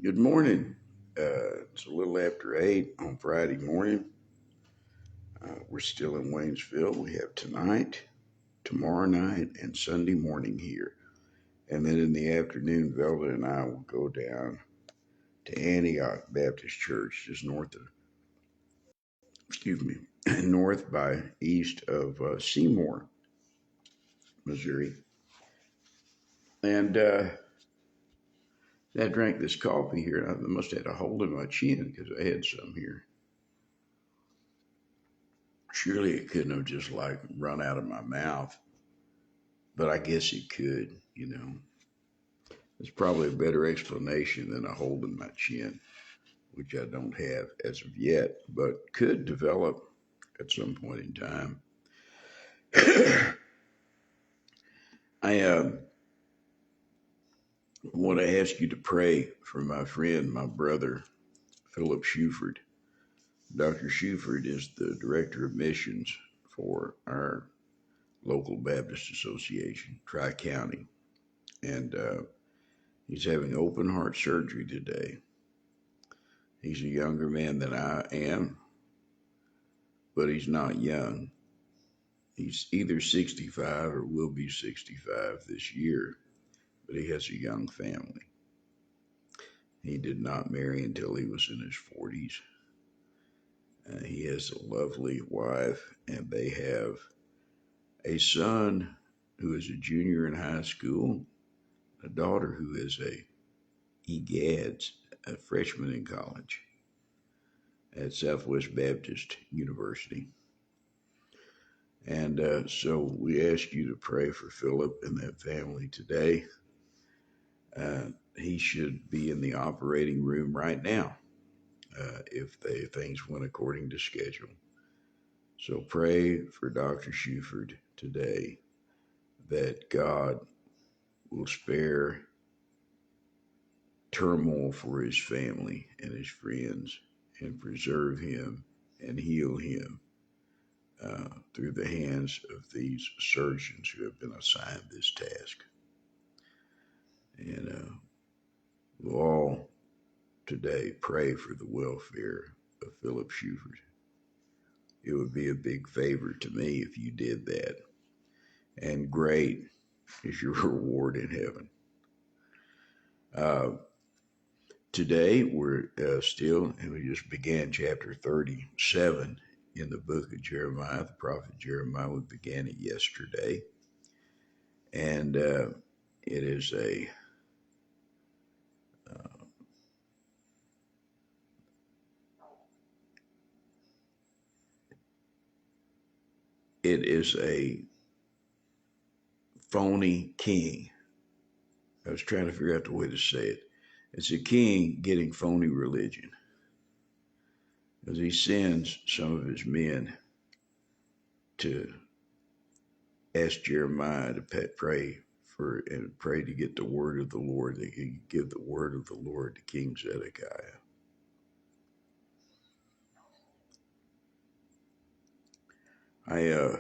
Good morning. It's a little after 8 on Friday morning. We're still in Waynesville. We have tonight, tomorrow night, and Sunday morning here. And then in the afternoon, Velda and I will go down to Antioch Baptist Church, just excuse me, north by east of Seymour, Missouri. And I drank this coffee here. I must have had a hold in my chin because I had some here. Surely it couldn't have just like run out of my mouth, but I guess it could. It's probably a better explanation than a hold in my chin, which I don't have as of yet, but could develop at some point in time. I want to ask you to pray for my friend, my brother, Philip Shuford. Dr. Shuford is the director of missions for our local Baptist Association, Tri County, and he's having open heart surgery today. He's a younger man than I am, but he's not young. He's either 65 or will be 65 this year, but he has a young family. He did not marry until he was in his 40s. He has a lovely wife, and they have a son who is a junior in high school, a daughter who is a EGADS, a freshman in college at Southwest Baptist University. And so we ask you to pray for Philip and that family today. He should be in the operating room right now if things went according to schedule. So pray for Dr. Shuford today that God will spare turmoil for his family and his friends and preserve him and heal him through the hands of these surgeons who have been assigned this task. And we'll all today pray for the welfare of Philip Shuford. It would be a big favor to me if you did that. And great is your reward in heaven. Today we're and we just began chapter 37 in the book of Jeremiah, the prophet Jeremiah. We began it yesterday. And it is a phony king. I was trying to figure out the way to say it. It's a king getting phony religion, as he sends some of his men to ask Jeremiah to pray to get the word of the Lord, that he could give the word of the Lord to King Zedekiah. I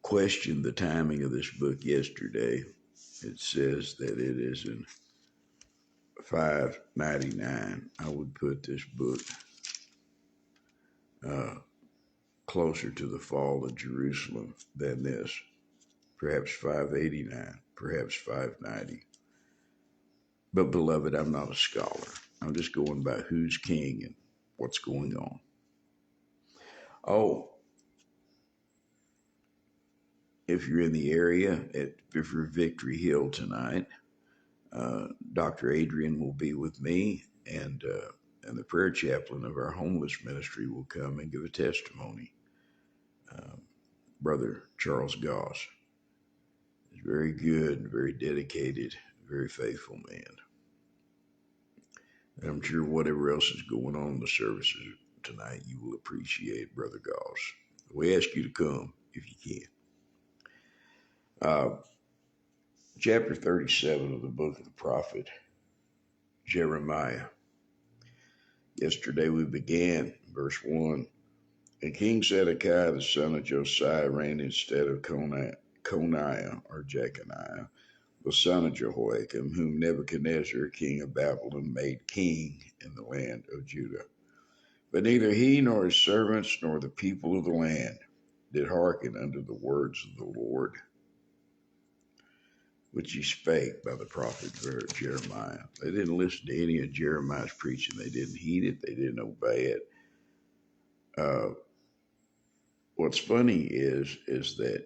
questioned the timing of this book yesterday. It says that it is in 599. I would put this book closer to the fall of Jerusalem than this. Perhaps 589, perhaps 590. But beloved, I'm not a scholar. I'm just going by who's king and what's going on. Oh, if you're in the area, if you're Victory Hill tonight, Dr. Adrian will be with me, and the prayer chaplain of our homeless ministry will come and give a testimony. Brother Charles Goss is very good, very dedicated, very faithful man. And I'm sure whatever else is going on in the services tonight, you will appreciate Brother Goss. We ask you to come if you can. Chapter 37 of the book of the prophet Jeremiah. Yesterday we began verse 1. And King Zedekiah, the son of Josiah, reigned instead of Coniah or Jeconiah, the son of Jehoiakim, whom Nebuchadnezzar, king of Babylon, made king in the land of Judah. But neither he nor his servants nor the people of the land did hearken unto the words of the Lord, which he spake by the prophet Jeremiah. They didn't listen to any of Jeremiah's preaching. They didn't heed it. They didn't obey it. What's funny is that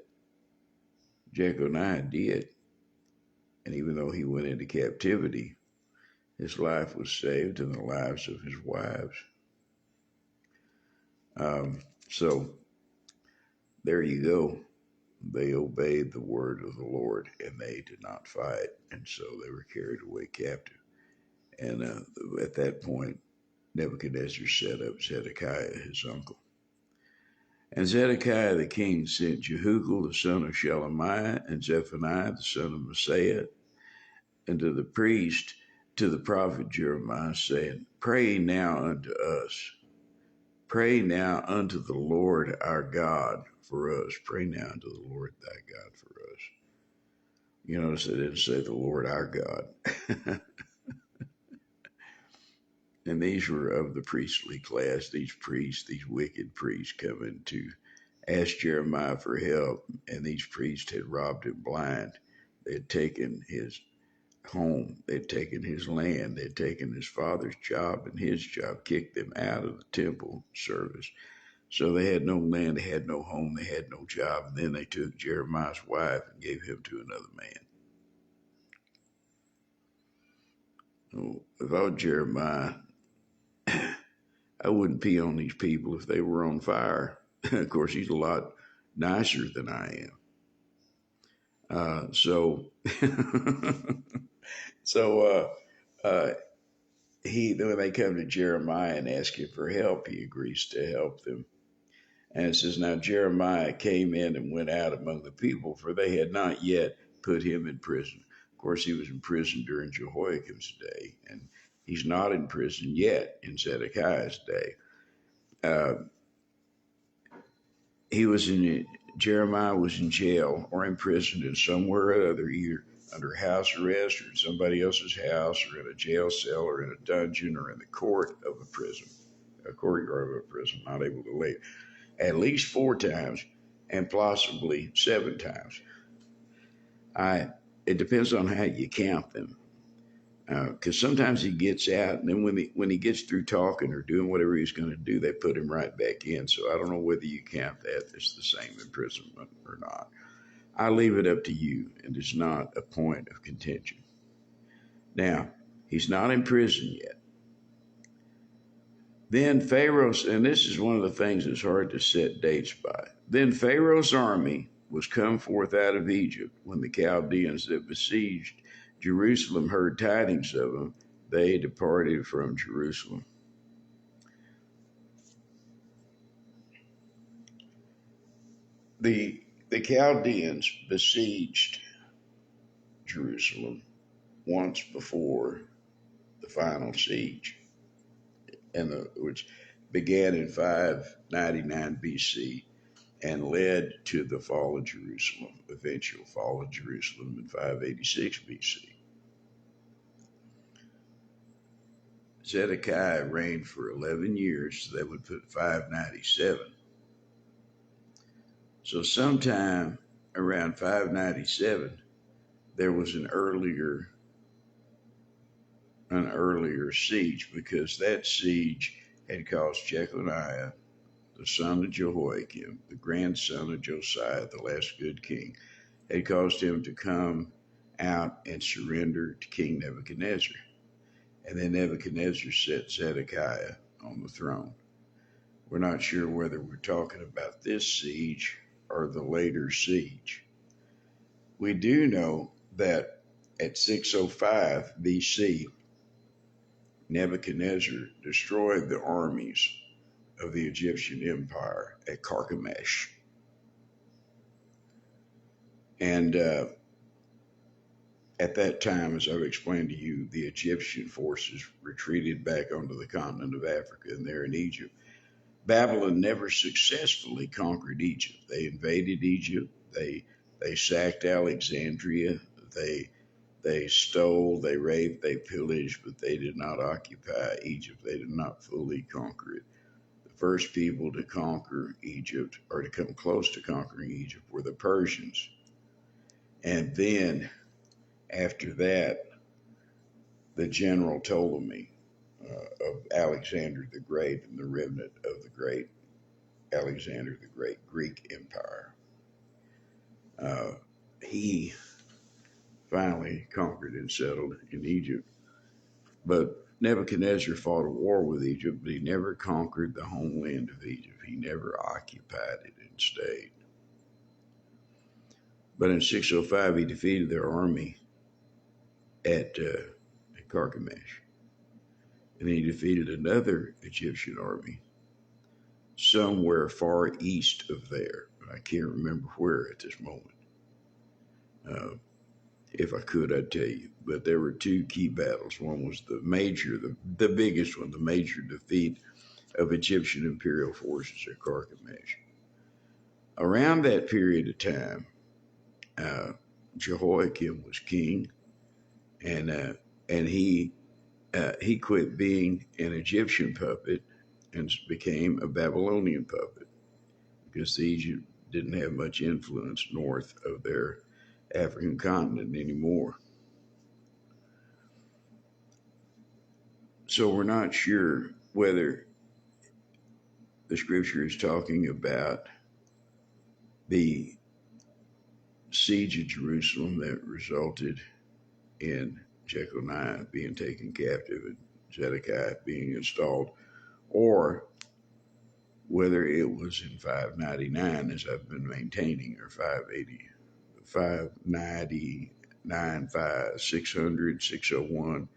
Jeconiah did, and even though he went into captivity, his life was saved and the lives of his wives. So there you go. They obeyed the word of the Lord, and they did not fight, and so they were carried away captive. And at that point, Nebuchadnezzar set up Zedekiah, his uncle. And Zedekiah the king sent Jehucal the son of Shelemiah and Zephaniah the son of Maaseiah and to the priest, to the prophet Jeremiah, saying, Pray now unto us. Pray now unto the Lord our God for us. Pray now unto the Lord thy God for us. You notice they didn't say the Lord our God. And these were of the priestly class, these priests, these wicked priests coming to ask Jeremiah for help. And these priests had robbed him blind. They had taken his home. They'd taken his land. They'd taken his father's job and his job, kicked them out of the temple service. So they had no land, they had no home, they had no job. And then they took Jeremiah's wife and gave him to another man. Oh, if I was Jeremiah, I wouldn't pee on these people if they were on fire. Of course, he's a lot nicer than I am. So when they come to Jeremiah and ask him for help, he agrees to help them. And it says, Now Jeremiah came in and went out among the people, for they had not yet put him in prison. Of course, he was in prison during Jehoiakim's day, and he's not in prison yet in Zedekiah's day. Jeremiah was in jail or imprisoned in somewhere or other, either under house arrest or in somebody else's house or in a jail cell or in a dungeon or in the court of a prison, a courtyard of a prison, not able to leave, at least 4 times and possibly 7 times. It depends on how you count them. Because sometimes he gets out, and then when he gets through talking or doing whatever he's going to do, they put him right back in. So I don't know whether you count that as the same imprisonment or not. I leave it up to you, and it's not a point of contention. Now, he's not in prison yet. Then Pharaoh's, and this is one of the things that's hard to set dates by. Then Pharaoh's army was come forth out of Egypt when the Chaldeans that besieged Jerusalem heard tidings of him. They departed from Jerusalem. The Chaldeans besieged Jerusalem once before the final siege, which began in 599 BC and led to the fall of Jerusalem, eventual fall of Jerusalem in 586 BC. Zedekiah reigned for 11 years, so that would put 597. So sometime around 597, there was an earlier siege, because that siege had caused Jeconiah, the son of Jehoiakim, the grandson of Josiah, the last good king, had caused him to come out and surrender to King Nebuchadnezzar. And then Nebuchadnezzar set Zedekiah on the throne. We're not sure whether we're talking about this siege or the later siege. We do know that at 605 BC, Nebuchadnezzar destroyed the armies of the Egyptian Empire at Carchemish. And at that time, as I've explained to you, the Egyptian forces retreated back onto the continent of Africa, and they're in Egypt. Babylon never successfully conquered Egypt. They invaded Egypt. They sacked Alexandria. They They stole, they raped, they pillaged, but they did not occupy Egypt. They did not fully conquer it. The first people to conquer Egypt, or to come close to conquering Egypt, were the Persians. And then, after that, the general Ptolemy of Alexander the Great and the remnant of the great Alexander the Great Greek Empire. He finally conquered and settled in Egypt. But Nebuchadnezzar fought a war with Egypt, but he never conquered the homeland of Egypt. He never occupied it and stayed. But in 605, he defeated their army at Carchemish. And he defeated another Egyptian army somewhere far east of there. I can't remember where at this moment. If I could, I'd tell you. But there were two key battles. One was the major, the biggest one, the major defeat of Egyptian imperial forces at Carchemish. Around that period of time, Jehoiakim was king, and he quit being an Egyptian puppet and became a Babylonian puppet because Egypt didn't have much influence north of their African continent anymore. So we're not sure whether the scripture is talking about the siege of Jerusalem that resulted in Jeconiah being taken captive and Zedekiah being installed, or whether it was in 599, as I've been maintaining, or 580, 599, 600, 601.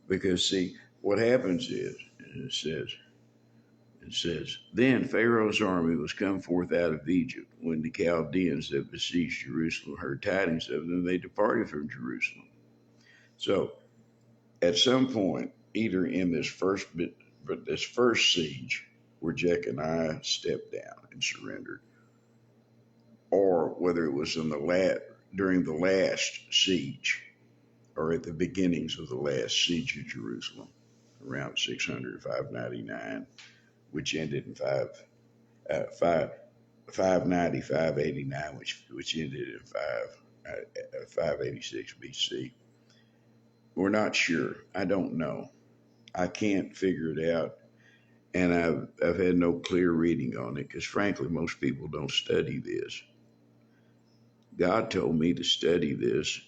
Because, see, what happens is, it says, then Pharaoh's army was come forth out of Egypt. When the Chaldeans that besieged Jerusalem heard tidings of them, they departed from Jerusalem. So, at some point, either in this first siege, where Jeconiah stepped down and surrendered, or whether it was during the last siege, or at the beginnings of the last siege of Jerusalem, around 600, 599, which ended in 590, 589, which ended in 586 BC. We're not sure. I don't know. I can't figure it out. And I've had no clear reading on it because, frankly, most people don't study this. God told me to study this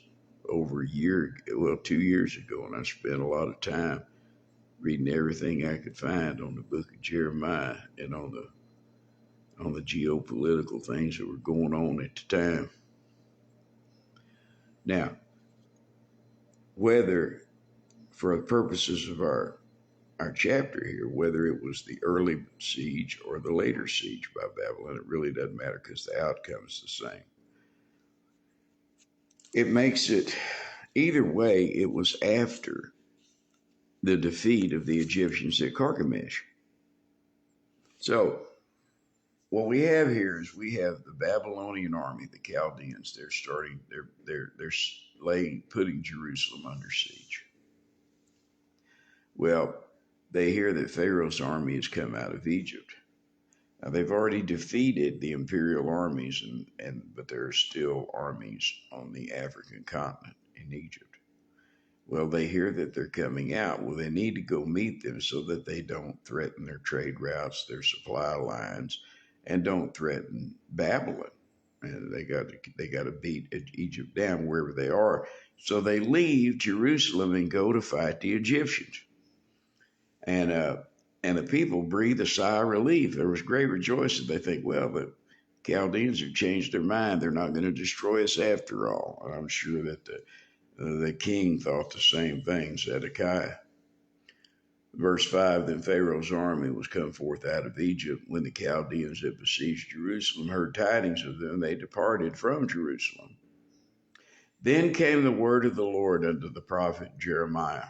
over 2 years ago, and I spent a lot of time reading everything I could find on the book of Jeremiah and on the geopolitical things that were going on at the time. Now, whether, for the purposes of our chapter here, whether it was the early siege or the later siege by Babylon, it really doesn't matter because the outcome is the same. It makes it, either way, it was after the defeat of the Egyptians at Carchemish. So, what we have here is we have the Babylonian army, the Chaldeans. They're putting Jerusalem under siege. Well, they hear that Pharaoh's army has come out of Egypt. Now, they've already defeated the imperial armies, but there are still armies on the African continent in Egypt. Well, they hear that they're coming out. Well, they need to go meet them so that they don't threaten their trade routes, their supply lines, and don't threaten Babylon. And they got to beat Egypt down wherever they are. So they leave Jerusalem and go to fight the Egyptians. And the people breathe a sigh of relief. There was great rejoicing. They think, well, the Chaldeans have changed their mind. They're not going to destroy us after all. And I'm sure that the king thought the same thing, Zedekiah. Verse 5, then Pharaoh's army was come forth out of Egypt. When the Chaldeans that besieged Jerusalem heard tidings of them, they departed from Jerusalem. Then came the word of the Lord unto the prophet Jeremiah.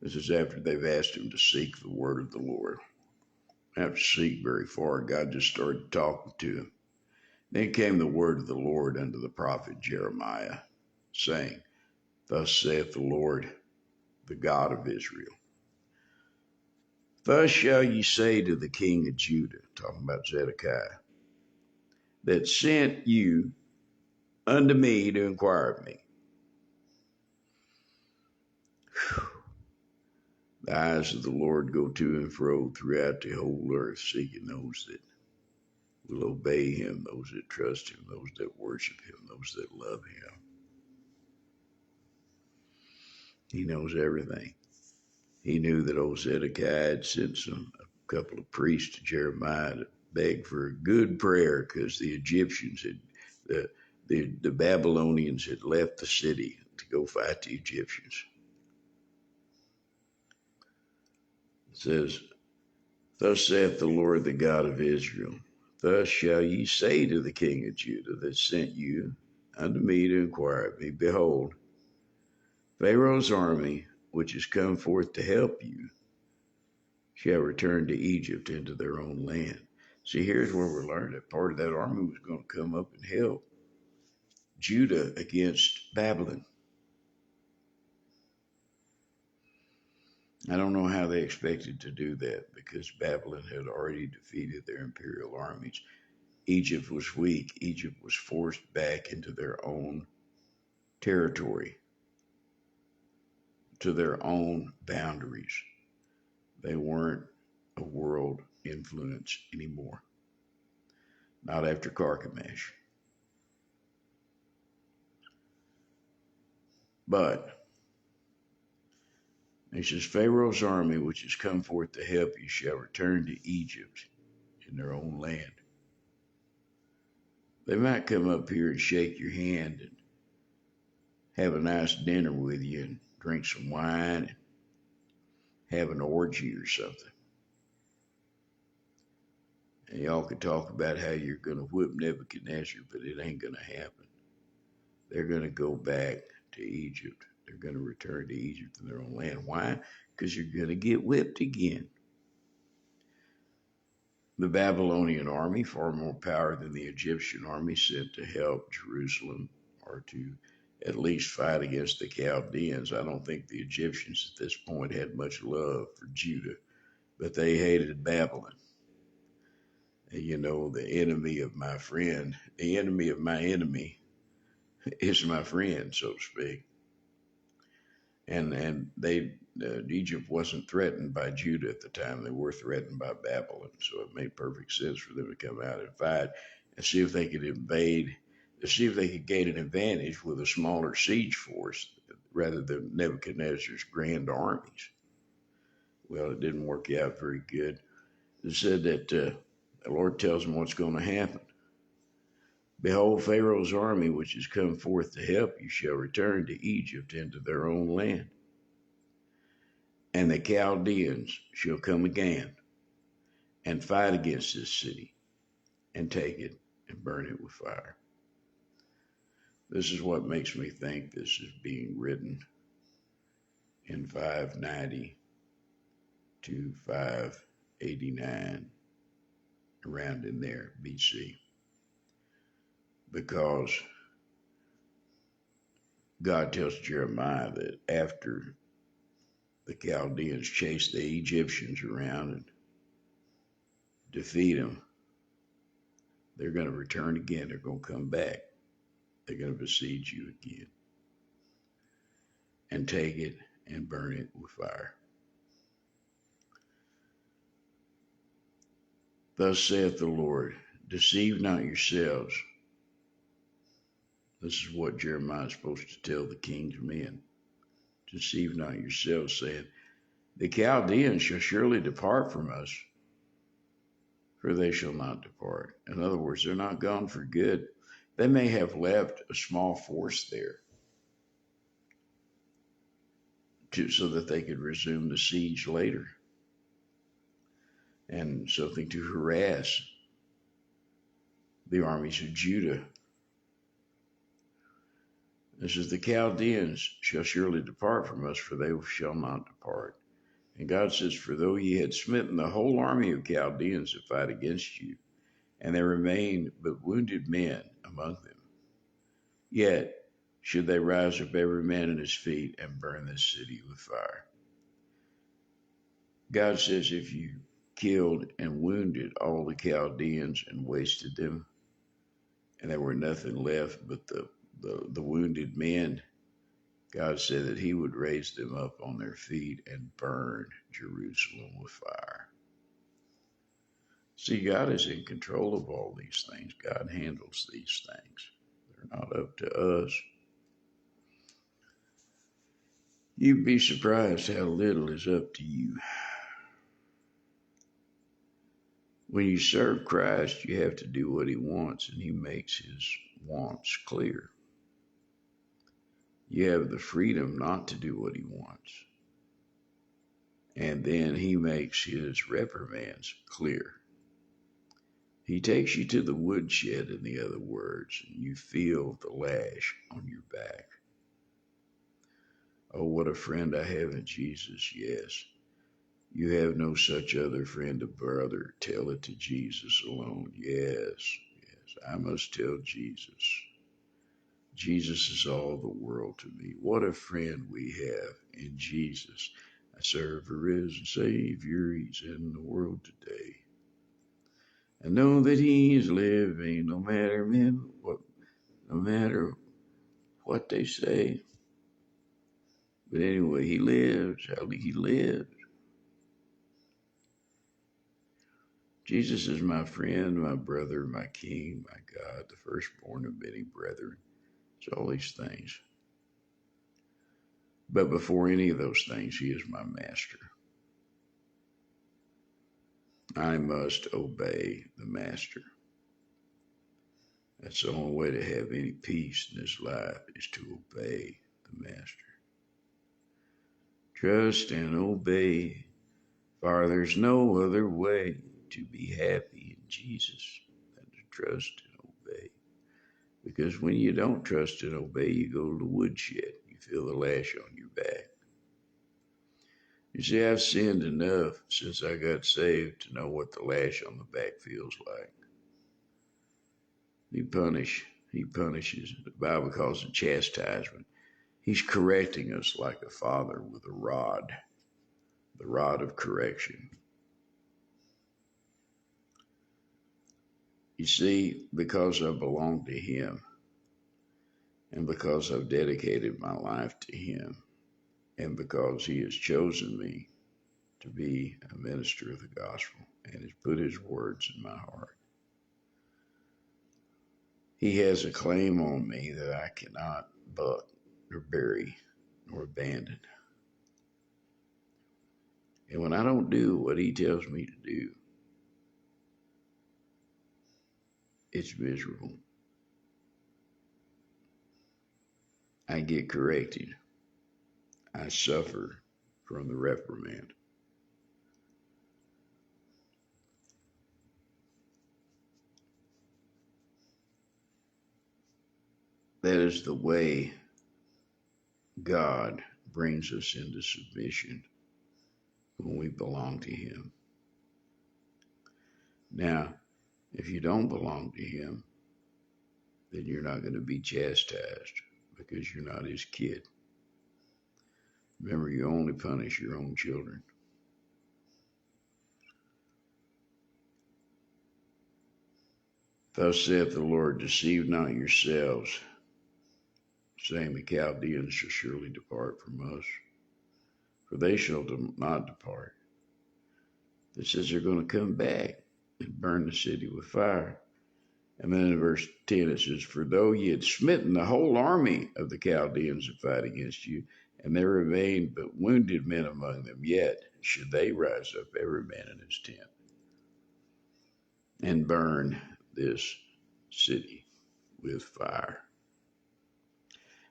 This is after they've asked him to seek the word of the Lord. They don't have to seek very far. God just started talking to him. Then came the word of the Lord unto the prophet Jeremiah. saying, Thus saith the Lord, the God of Israel. Thus shall ye say to the king of Judah, talking about Zedekiah, that sent you unto me to inquire of me. Whew. The eyes of the Lord go to and fro throughout the whole earth, seeking those that will obey him, those that trust him, those that worship him, those that love him. He knows everything. He knew that old Zedekiah had sent a couple of priests to Jeremiah to beg for a good prayer because the Egyptians had, the Babylonians had left the city to go fight the Egyptians. It says, Thus saith the Lord, the God of Israel, Thus shall ye say to the king of Judah that sent you unto me to inquire of me, Behold, Pharaoh's army, which is come forth to help you, shall return to Egypt into their own land. See, here's where we're learning that part of that army was going to come up and help Judah against Babylon. I don't know how they expected to do that because Babylon had already defeated their imperial armies. Egypt was weak. Egypt was forced back into their own territory, to their own boundaries. They weren't a world influence anymore. Not after Carchemish. But he says, Pharaoh's army, which has come forth to help you, shall return to Egypt in their own land. They might come up here and shake your hand and have a nice dinner with you and drink some wine and have an orgy or something. And y'all could talk about how you're going to whip Nebuchadnezzar, but it ain't going to happen. They're going to go back to Egypt. They're going to return to Egypt in their own land. Why? Because you're going to get whipped again. The Babylonian army, far more power than the Egyptian army, sent to help Jerusalem or to at least fight against the Chaldeans. I don't think the Egyptians at this point had much love for Judah, but they hated Babylon. And you know, the enemy of my friend, the enemy of my enemy is my friend, so to speak. And Egypt wasn't threatened by Judah at the time. They were threatened by Babylon. So it made perfect sense for them to come out and fight and see if they could invade, to see if they could gain an advantage with a smaller siege force rather than Nebuchadnezzar's grand armies. Well, it didn't work out very good. It said that the Lord tells them what's going to happen. Behold, Pharaoh's army, which has come forth to help you, shall return to Egypt into their own land. And the Chaldeans shall come again and fight against this city and take it and burn it with fire. This is what makes me think this is being written in 590 to 589, around in there, BC. Because God tells Jeremiah that after the Chaldeans chase the Egyptians around and defeat them, they're going to return again. They're going to come back. They're going to besiege you again and take it and burn it with fire. Thus saith the Lord, deceive not yourselves. This is what Jeremiah is supposed to tell the king's men. Deceive not yourselves, saying, the Chaldeans shall surely depart from us, for they shall not depart. In other words, they're not gone for good. They may have left a small force there so that they could resume the siege later, and something to harass the armies of Judah. This is, the Chaldeans shall surely depart from us, for they shall not depart. And God says, for though ye had smitten the whole army of Chaldeans to fight against you, and there remained but wounded men among them, yet should they rise up every man on his feet and burn this city with fire. God says if you killed and wounded all the Chaldeans and wasted them, and there were nothing left but the wounded men, God said that he would raise them up on their feet and burn Jerusalem with fire. See, God is in control of all these things. God handles these things. They're not up to us. You'd be surprised how little is up to you. When you serve Christ, you have to do what he wants, and he makes his wants clear. You have the freedom not to do what he wants. And then he makes his reprimands clear. He takes you to the woodshed, in the other words, and you feel the lash on your back. Oh, what a friend I have in Jesus, yes. You have no such other friend or brother. Tell it to Jesus alone. Yes, yes, I must tell Jesus. Jesus is all the world to me. What a friend we have in Jesus. I serve a risen Savior. He's in the world today. I know that he is living no matter what they say. But anyway, he lives. He lives. Jesus is my friend, my brother, my king, my God, the firstborn of many brethren. It's all these things. But before any of those things, he is my master. I must obey the master. That's the only way to have any peace in this life, is to obey the master. Trust and obey, for there's no other way to be happy in Jesus than to trust and obey. Because when you don't trust and obey, you go to the woodshed. You feel the lash on your back. You see, I've sinned enough since I got saved to know what the lash on the back feels like. He punishes. The Bible calls it chastisement. He's correcting us like a father with a rod, the rod of correction. You see, because I belong to him, and because I've dedicated my life to him, and because he has chosen me to be a minister of the gospel and has put his words in my heart, he has a claim on me that I cannot buck or bury nor abandon. And when I don't do what he tells me to do, it's miserable. I get corrected. I suffer from the reprimand. That is the way God brings us into submission when we belong to him. Now, if you don't belong to him, then you're not going to be chastised because you're not his kid. Remember, you only punish your own children. Thus saith the Lord, deceive not yourselves, saying the Chaldeans shall surely depart from us, for they shall not depart. It says they're going to come back and burn the city with fire. And then in verse 10 it says, for though ye had smitten the whole army of the Chaldeans that fight against you, and there remained but wounded men among them, yet should they rise up every man in his tent and burn this city with fire.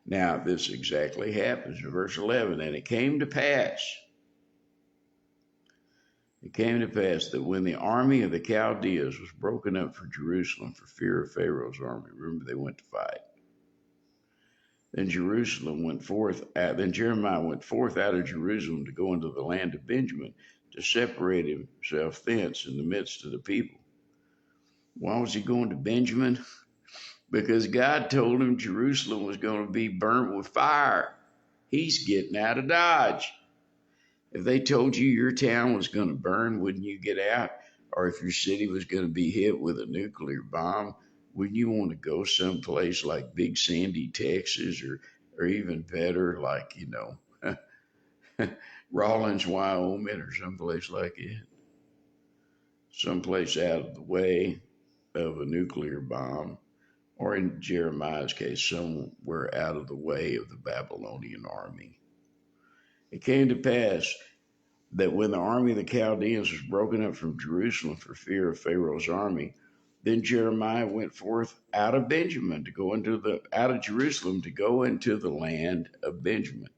Now, this exactly happens in verse 11. And it came to pass that when the army of the Chaldeans was broken up for Jerusalem for fear of Pharaoh's army, remember they went to fight. Then Jeremiah went forth out of Jerusalem to go into the land of Benjamin, to separate himself thence in the midst of the people. Why was he going to Benjamin? because God told him Jerusalem was going to be burnt with fire. He's getting out of Dodge. If they told you your town was going to burn, wouldn't you get out? Or if your city was going to be hit with a nuclear bomb, wouldn't you want to go someplace like Big Sandy, Texas, or even better, like, Rawlins, Wyoming, or someplace like it? Someplace out of the way of a nuclear bomb, or in Jeremiah's case, somewhere out of the way of the Babylonian army. It came to pass that when the army of the Chaldeans was broken up from Jerusalem for fear of Pharaoh's army, then Jeremiah went forth out of Jerusalem to go into the land of Benjamin.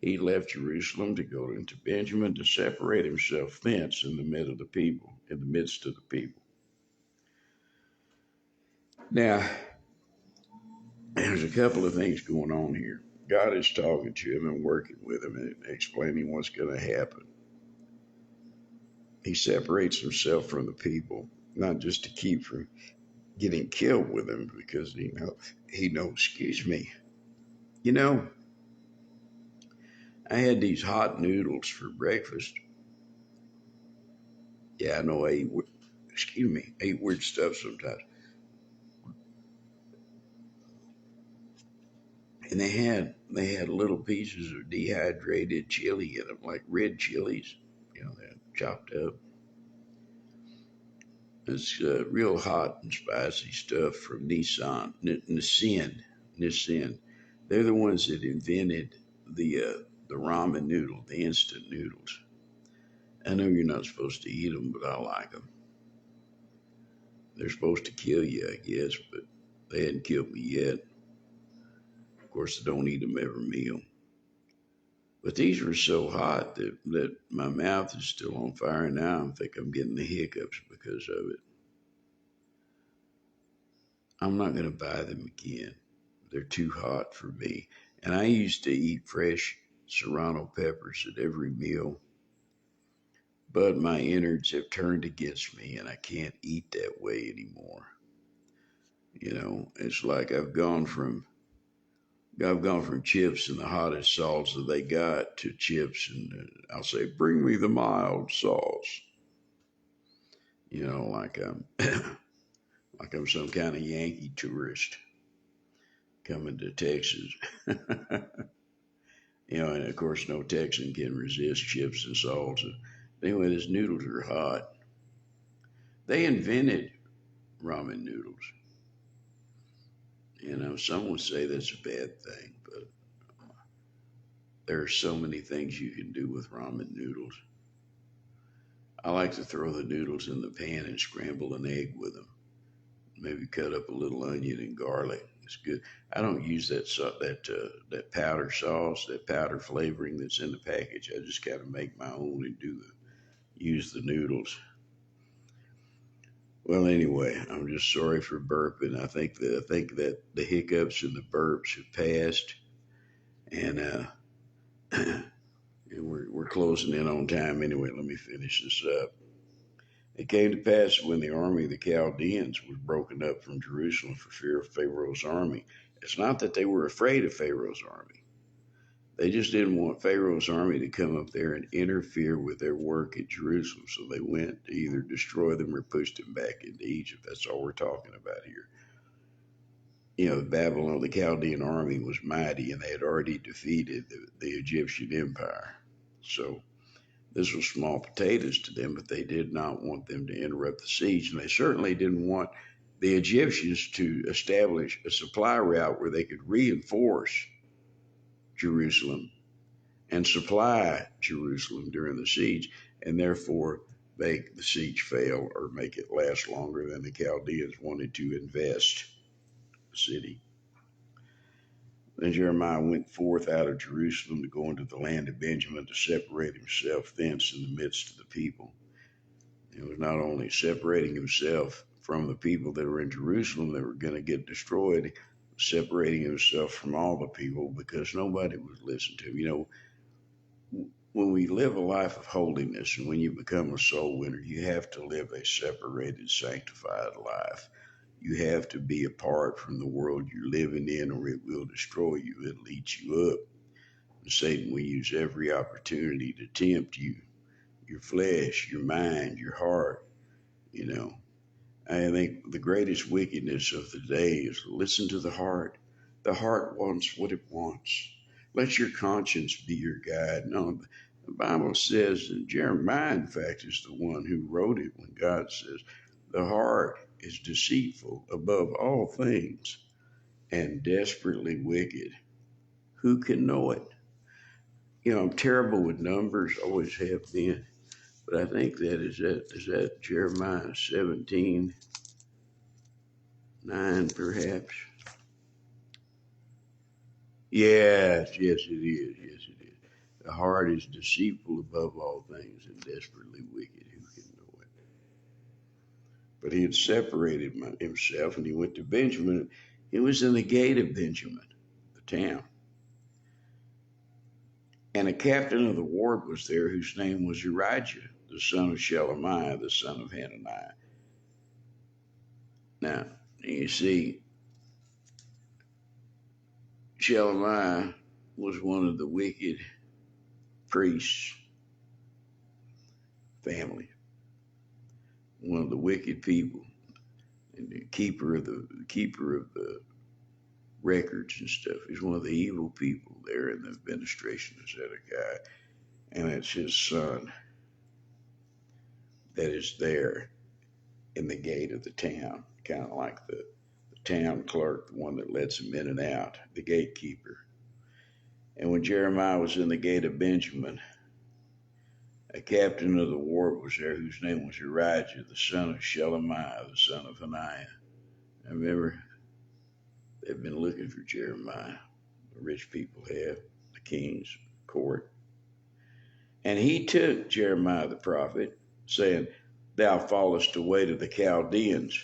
He left Jerusalem to go into Benjamin to separate himself thence in the midst of the people. Now, there's a couple of things going on here. God is talking to him and working with him and explaining what's going to happen. He separates himself from the people, not just to keep from getting killed with them, because he knows, excuse me. I had these hot noodles for breakfast. Yeah, I know I eat weird stuff sometimes. And they had little pieces of dehydrated chili in them, like red chilies, they're chopped up. It's real hot and spicy stuff from Nissan. They're the ones that invented the ramen noodle, the instant noodles. I know you're not supposed to eat them, but I like them. They're supposed to kill you, I guess, but they hadn't killed me yet. Of course, I don't eat them every meal. But these were so hot that my mouth is still on fire now. I think I'm getting the hiccups because of it. I'm not going to buy them again. They're too hot for me. And I used to eat fresh serrano peppers at every meal, but my innards have turned against me and I can't eat that way anymore. It's like I've gone from chips and the hottest sauce that they got to chips and I'll say, bring me the mild sauce. Like I'm like I'm some kind of Yankee tourist coming to Texas. And of course no Texan can resist chips and salsa. Anyway, these noodles are hot. They invented ramen noodles. Some would say that's a bad thing, but there are so many things you can do with ramen noodles. I like to throw the noodles in the pan and scramble an egg with them. Maybe cut up a little onion and garlic. It's good. I don't use that powder sauce, that powder flavoring that's in the package. I just kind of make my own and use the noodles. Well, anyway, I'm just sorry for burping. I think that the hiccups and the burps have passed, and we're closing in on time anyway. Let me finish this up. It came to pass when the army of the Chaldeans was broken up from Jerusalem for fear of Pharaoh's army. It's not that they were afraid of Pharaoh's army. They just didn't want Pharaoh's army to come up there and interfere with their work at Jerusalem. So they went to either destroy them or push them back into Egypt. That's all we're talking about here. The Chaldean army was mighty and they had already defeated the Egyptian empire. So this was small potatoes to them, but they did not want them to interrupt the siege. And they certainly didn't want the Egyptians to establish a supply route where they could reinforce Jerusalem and supply Jerusalem during the siege, and therefore make the siege fail or make it last longer than the Chaldeans wanted to invest the city. Then Jeremiah went forth out of Jerusalem to go into the land of Benjamin to separate himself thence in the midst of the people. He was not only separating himself from the people that were in Jerusalem that were going to get destroyed, separating himself from all the people because nobody would listen to him. When we live a life of holiness and when you become a soul winner, you have to live a separated, sanctified life. You have to be apart from the world you're living in, or it will destroy you. It'll eat you up. And Satan will use every opportunity to tempt you, your flesh, your mind, your heart. You know, I think the greatest wickedness of the day is listen to the heart. The heart wants what it wants. Let your conscience be your guide. No, the Bible says, and Jeremiah, in fact, is the one who wrote it when God says, the heart is deceitful above all things and desperately wicked. Who can know it? You know, I'm terrible with numbers, always have been. But I think that is that Jeremiah 17:9, perhaps. Yes, yes it is. Yes it is. The heart is deceitful above all things and desperately wicked. Who can know it? But he had separated himself and he went to Benjamin. He was in the gate of Benjamin, the town. And a captain of the ward was there whose name was Urijah, the son of Shelemiah, the son of Hananiah. Now, you see, Shelemiah was one of the wicked priests' family, one of the wicked people, and the keeper of the records and stuff. He's one of the evil people there in the administration of Zedekiah, and it's his son that is there in the gate of the town, kind of like the town clerk, the one that lets him in and out, the gatekeeper. And when Jeremiah was in the gate of Benjamin, a captain of the ward was there whose name was Urijah, the son of Shelemiah, the son of Hananiah. I remember they've been looking for Jeremiah. The rich people have, the king's court. And he took Jeremiah the prophet, saying, Thou fallest away to the Chaldeans.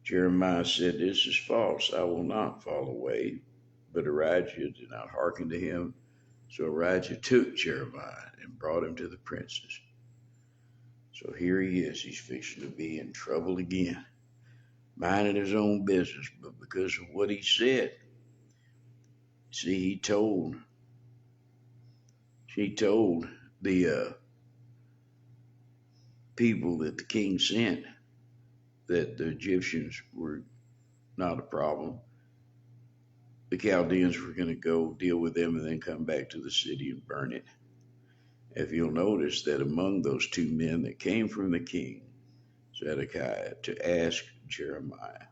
Jeremiah said, This is false. I will not fall away. But Urijah did not hearken to him. So Urijah took Jeremiah and brought him to the princes. So here he is. He's fixing to be in trouble again, minding his own business. But because of what he said, see, he told the people that the king sent that the Egyptians were not a problem. The Chaldeans were going to go deal with them and then come back to the city and burn it. If you'll notice that among those two men that came from the king, Zedekiah, to ask Jeremiah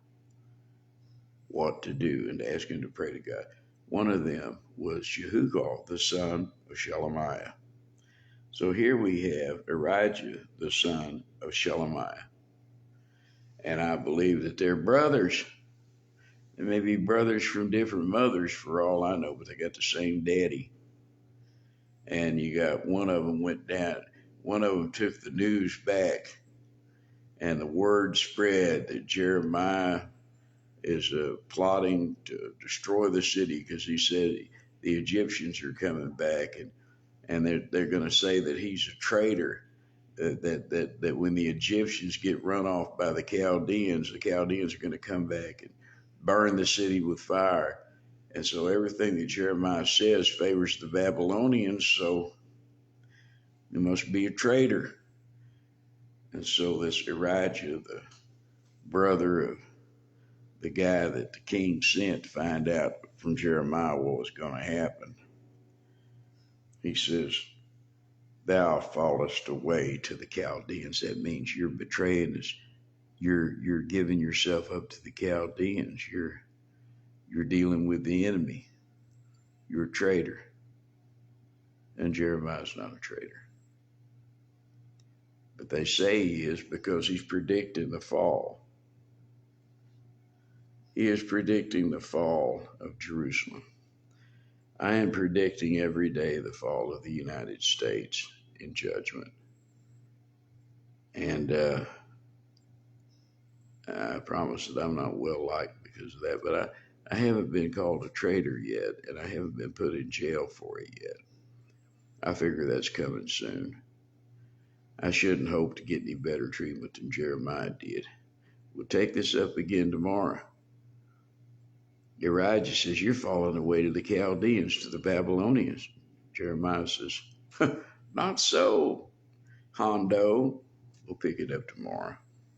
what to do and to ask him to pray to God, one of them was Jehugal, the son of Shelemiah. So here we have Urijah, the son of Shelemiah. And I believe that they're brothers. They may be brothers from different mothers for all I know, but they got the same daddy. And you got one of them went down, one of them took the news back, and the word spread that Jeremiah is plotting to destroy the city because he said the Egyptians are coming back, and they're going to say that he's a traitor. That when the Egyptians get run off by the Chaldeans are going to come back and burn the city with fire. And so everything that Jeremiah says favors the Babylonians, so he must be a traitor. And so this Urijah, the brother of the guy that the king sent to find out from Jeremiah what was going to happen, he says, Thou fallest away to the Chaldeans. That means you're betraying us. You're giving yourself up to the Chaldeans. You're dealing with the enemy. You're a traitor. And Jeremiah's not a traitor. But they say he is because he's predicting the fall. He is predicting the fall of Jerusalem. I am predicting every day the fall of the United States in judgment. And I promise that I'm not well liked because of that, but I haven't been called a traitor yet, and I haven't been put in jail for it yet. I figure that's coming soon. I shouldn't hope to get any better treatment than Jeremiah did. We'll take this up again tomorrow. Elijah says, you're falling away to the Chaldeans, to the Babylonians. Jeremiah says, not so, Hondo. We'll pick it up tomorrow.